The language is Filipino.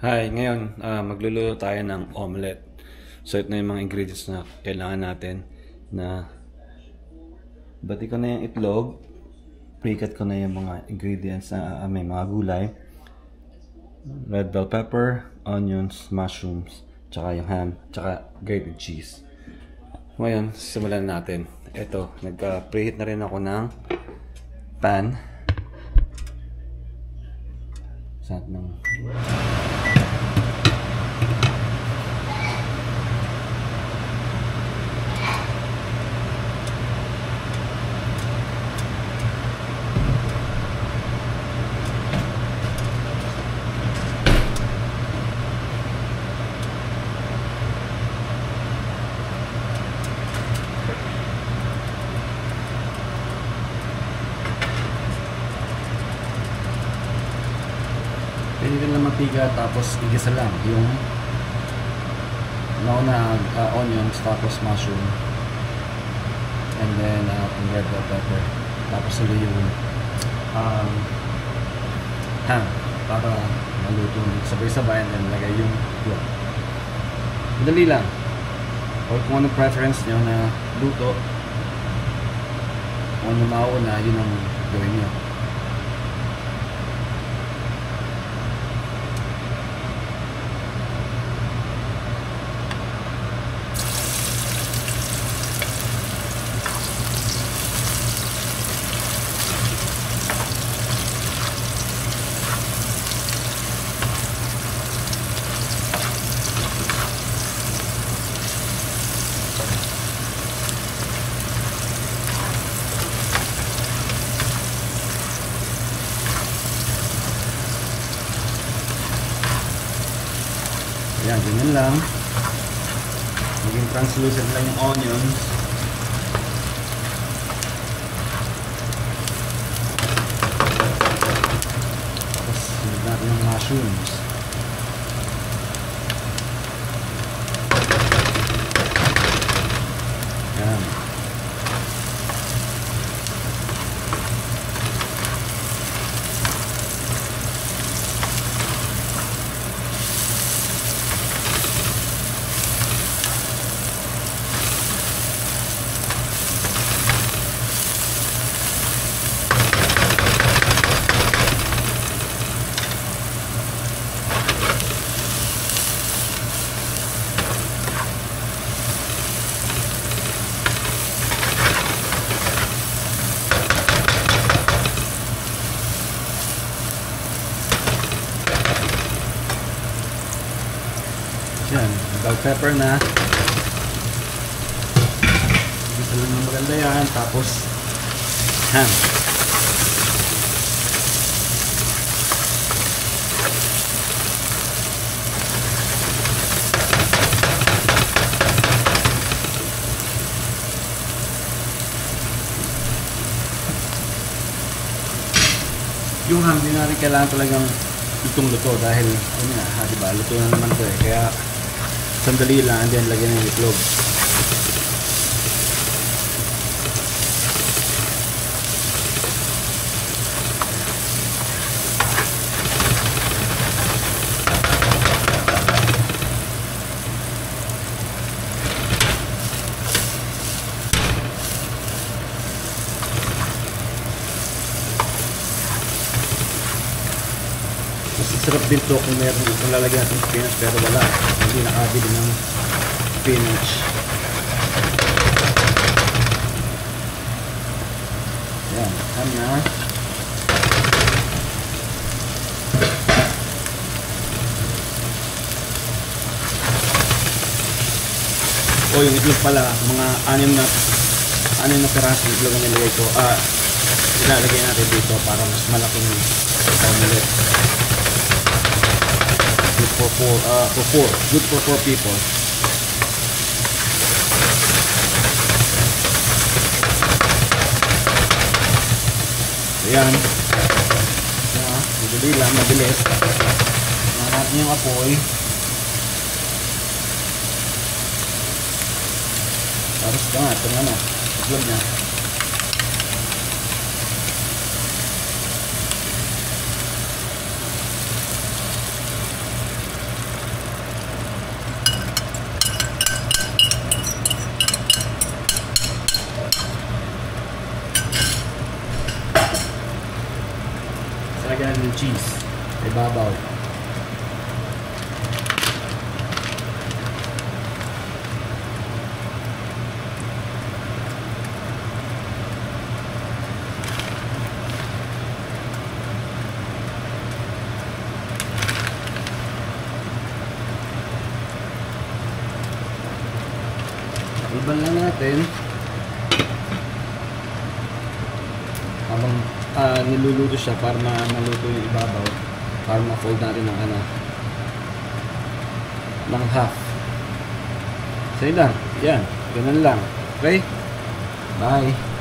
Hi, ngayon magluluto tayo ng omelette. So ito na yung mga ingredients na kailangan natin. Bati ko na yung itlog, pre-cut ko na yung mga ingredients na may mga gulay. Red bell pepper, onions, mushrooms, tsaka yung ham, tsaka grated cheese. Ngayon, simulan natin. Ito, nagka-preheat na rin ako ng pan. Saan ng pwede rin lang mantiga tapos igisa lang yung nauna onions tapos mushroom and then red bell pepper tapos ulit yung ham para maluto sabay-sabay and then lagay yung itlog. Madali lang or kung anong preference nyo na luto kung ano mauna yun ang gawin nyo. Ayan, ganyan lang. Maging translucent lang yung onions. Tapos, sunod natin yung mushrooms. Ayan. Yan, bell pepper na. Isa lang ng maganda yan. Tapos, ham. Yung ham, hindi natin kailangan talagang lutong-luto dahil, ano na, diba, luto na naman ito eh. Kaya, sandali lang and then lagyan ng itlog. Masarap din to kung meron kung lalagyan natin spinach pero wala, hindi nakabili ng spinach. Yan, ham na. O yung itlog pala, mga anim na peraso itlog ang nilagay ko. Ilalagay natin dito para mas malaking omelette. Good for 4 people. Ayan. Madali lang, mabilis. Natin yung apoy. Tapos ito nga, ito nga itlog na. natin yung cheese. Ibabaw. Iban lang natin habang niluluto siya para maluto yung ibabaw, para ma-fold natin ng ng half. Say lang, yan, ganun lang. Okay? Bye!